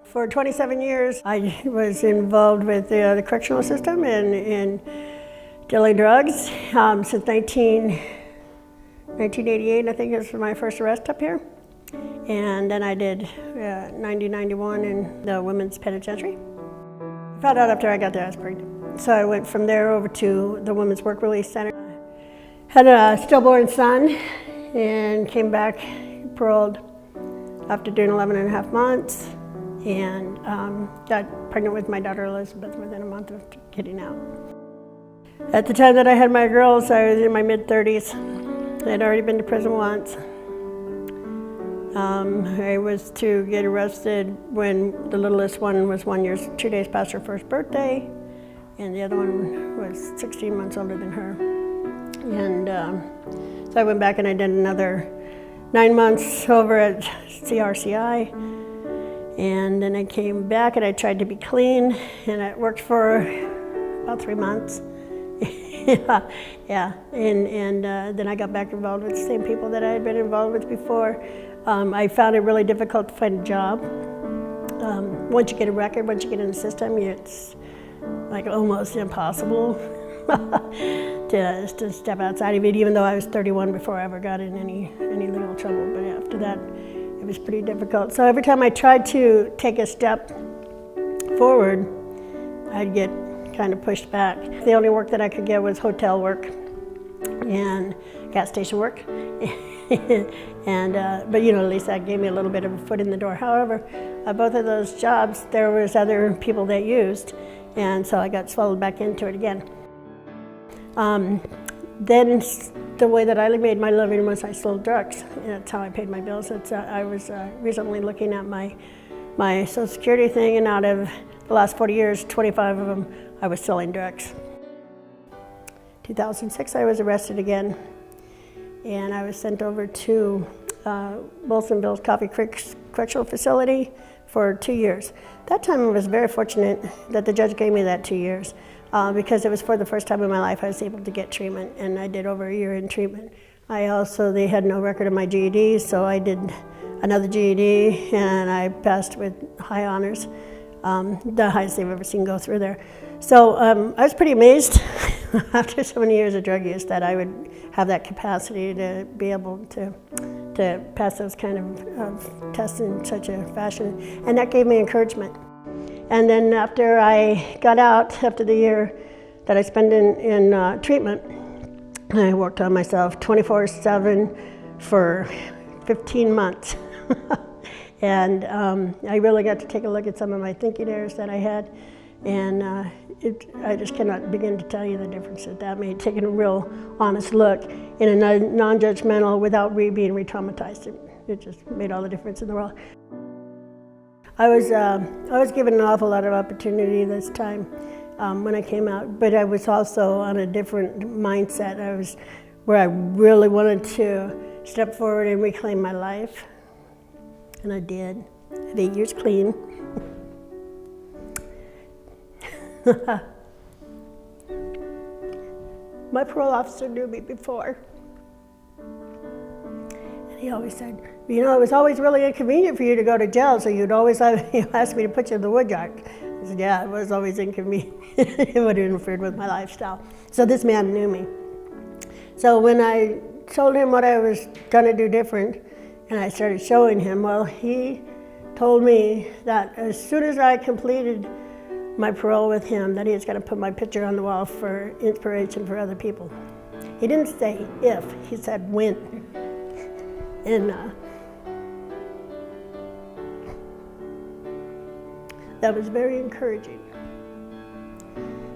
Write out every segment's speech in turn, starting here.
For 27 years, I was involved with the correctional system and dealing drugs since 1988, I think is my first arrest up here. And then I did 90-91 in the women's penitentiary. I found out after I got there I was pregnant. So I went from there over to the Women's Work Release Center. Had a stillborn son and came back paroled after doing 11 and a half months, and got pregnant with my daughter Elizabeth within a month of getting out. At the time that I had my girls, I was in my mid-30s. I had already been to prison once. I was to get arrested when the littlest one was 1 year, 2 days past her first birthday, and the other one was 16 months older than her. And so I went back and I did another 9 months over at CRCI. And then I came back and I tried to be clean, and it worked for about 3 months. yeah. And then I got back involved with the same people that I had been involved with before. I found it really difficult to find a job. Once you get a record, once you get in the system, it's like almost impossible to step outside of it, even though I was 31 before I ever got in any legal trouble. But after that, it was pretty difficult. So every time I tried to take a step forward, I'd get kind of pushed back. The only work that I could get was hotel work and gas station work. But you know, at least that gave me a little bit of a foot in the door. However, both of those jobs, there was other people that used, and so I got swallowed back into it again. Then the way that I made my living was I sold drugs. That's how I paid my bills. I was recently looking at my Social Security thing, and out of the last 40 years, 25 of them, I was selling drugs. 2006, I was arrested again, and I was sent over to Wilsonville's Coffee Creek Correctional Facility for 2 years. That time I was very fortunate that the judge gave me that 2 years because it was for the first time in my life I was able to get treatment, and I did over a year in treatment. They had no record of my GED, so I did another GED, and I passed with high honors, the highest they've ever seen go through there. So I was pretty amazed after so many years of drug use that I would have that capacity to be able to pass those kind of tests in such a fashion, and that gave me encouragement. And then after I got out, after the year that I spent in treatment, I worked on myself 24/7 for 15 months. And I really got to take a look at some of my thinking errors that I had, and I just cannot begin to tell you the difference that made, taking a real honest look in a non-judgmental without being re-traumatized. It just made all the difference in the world. I was given an awful lot of opportunity this time when I came out, but I was also on a different mindset. I was where I really wanted to step forward and reclaim my life, and I did. I had 8 years clean. My parole officer knew me before, and he always said, you know, it was always really inconvenient for you to go to jail, so you'd always ask me to put you in the woodyard. I said, yeah, it was always inconvenient. It would have interfered with my lifestyle. So this man knew me. So when I told him what I was going to do different, and I started showing him, well, he told me that as soon as I completed my parole with him, that he was going to put my picture on the wall for inspiration for other people. He didn't say if, he said when. And that was very encouraging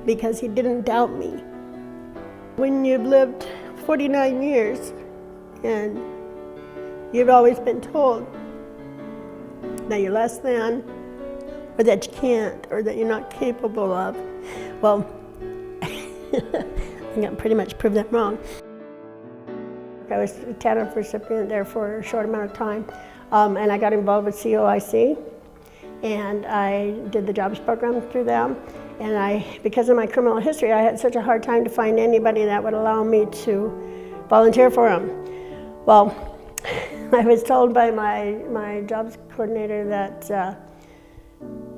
because he didn't doubt me. When you've lived 49 years and you've always been told that you're less than, or that you can't, or that you're not capable of, well, I got pretty much proved that wrong. I was a TANF recipient there for a short amount of time, and I got involved with COIC, and I did the jobs program through them. And because of my criminal history, I had such a hard time to find anybody that would allow me to volunteer for them. Well, I was told by my jobs coordinator that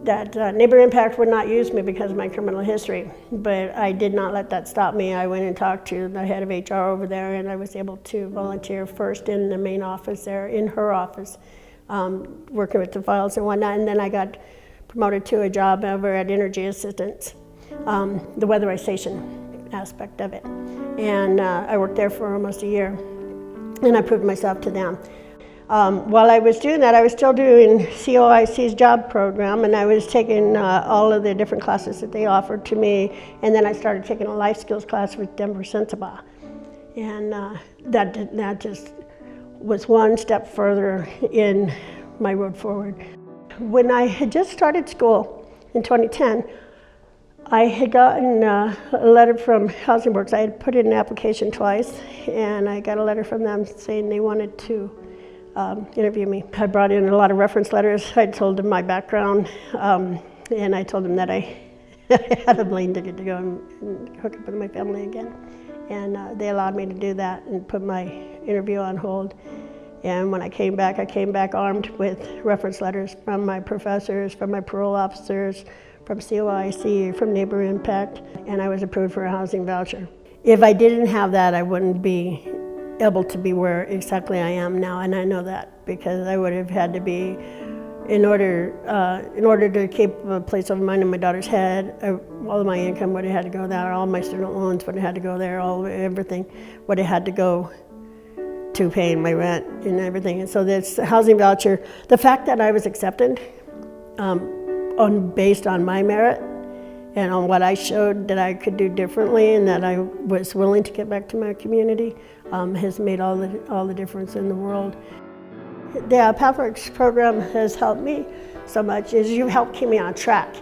Neighbor Impact would not use me because of my criminal history, but I did not let that stop me. I went and talked to the head of HR over there, and I was able to volunteer first in the main office there, in her office, working with the files and whatnot, and then I got promoted to a job over at Energy Assistance, the weatherization aspect of it. And I worked there for almost a year, and I proved myself to them. While I was doing that, I was still doing COIC's job program, and I was taking all of the different classes that they offered to me, and then I started taking a life skills class with Denver Sensabaugh. And that just was one step further in my road forward. When I had just started school in 2010, I had gotten a letter from Housing Works. I had put in an application twice, and I got a letter from them saying they wanted to interview me. I brought in a lot of reference letters. I told them my background, and I told them that I had a plane ticket to go and hook up with my family again. And they allowed me to do that and put my interview on hold. And when I came back armed with reference letters from my professors, from my parole officers, from COIC, from Neighbor Impact, and I was approved for a housing voucher. If I didn't have that, I wouldn't be able to be where exactly I am now, and I know that because I would have had to be, in order to keep a place over mine in my daughter's head, all of my income would have had to go there, all my student loans would have had to go there, everything would have had to go to paying my rent and everything. And so this housing voucher, the fact that I was accepted based on my merit and on what I showed that I could do differently and that I was willing to get back to my community has made all the difference in the world. The Pathworks program has helped me so much. You've helped keep me on track,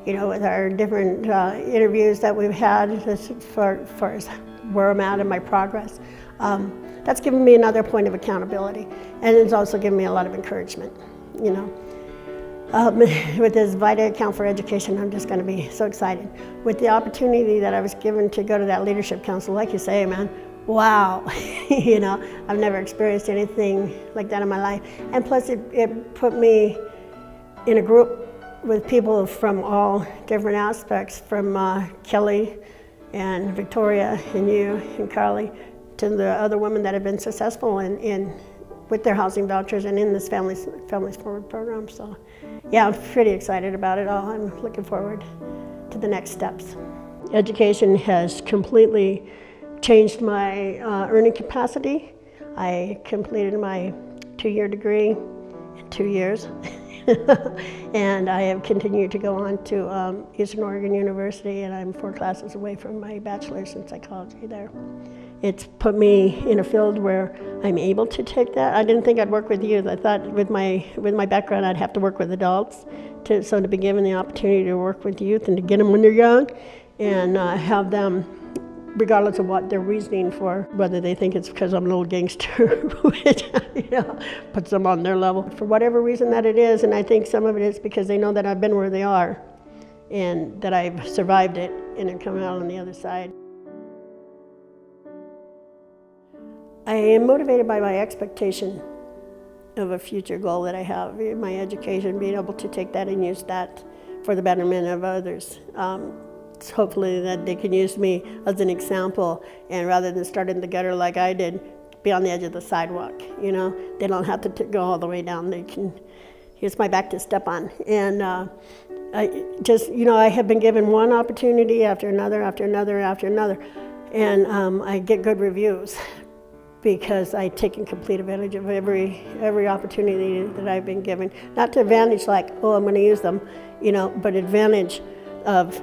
with our different interviews that we've had as far as where I'm at in my progress. That's given me another point of accountability, and it's also given me a lot of encouragement, With this VITA account for education, I'm just going to be so excited. With the opportunity that I was given to go to that leadership council, like you say, man, wow, I've never experienced anything like that in my life. And plus it put me in a group with people from all different aspects, from Kelly and Victoria and you and Carly, to the other women that have been successful with their housing vouchers and in this Families Forward program. So yeah, I'm pretty excited about it all. I'm looking forward to the next steps. Education has completely changed my earning capacity. I completed my 2-year degree in 2 years. And I have continued to go on to Eastern Oregon University, and I'm 4 classes away from my bachelor's in psychology there. It's put me in a field where I'm able to take that. I didn't think I'd work with youth. I thought with my background I'd have to work with adults. So to be given the opportunity to work with youth and to get them when they're young and have them, regardless of what they're reasoning for, whether they think it's because I'm an old gangster, which puts them on their level. For whatever reason that it is, and I think some of it is because they know that I've been where they are and that I've survived it and am coming out on the other side. I am motivated by my expectation of a future goal that I have in my education, being able to take that and use that for the betterment of others. Hopefully that they can use me as an example, and rather than start in the gutter like I did, be on the edge of the sidewalk. They don't have to go all the way down. They can use my back to step on. And I have been given one opportunity after another, and I get good reviews because I take complete advantage of every opportunity that I've been given. Not to advantage like, oh, I'm going to use them, but advantage of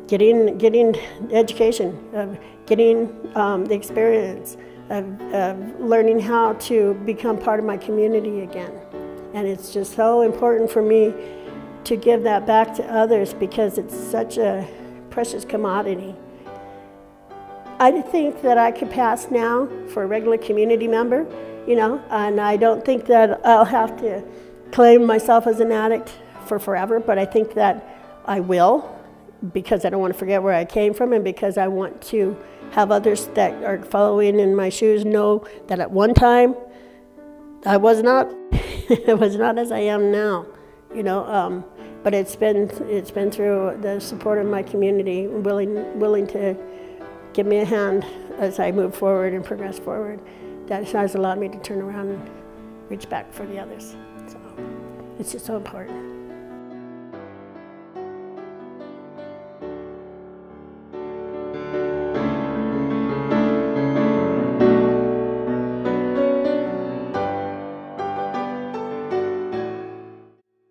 getting education, of getting the experience, of learning how to become part of my community again. And it's just so important for me to give that back to others because it's such a precious commodity. I think that I could pass now for a regular community member, and I don't think that I'll have to claim myself as an addict for forever, but I think that I will, because I don't want to forget where I came from and because I want to have others that are following in my shoes know that at one time I was not I was not as I am now, But it's been through the support of my community, willing to give me a hand as I move forward and progress forward, that has allowed me to turn around and reach back for the others. So it's just so important.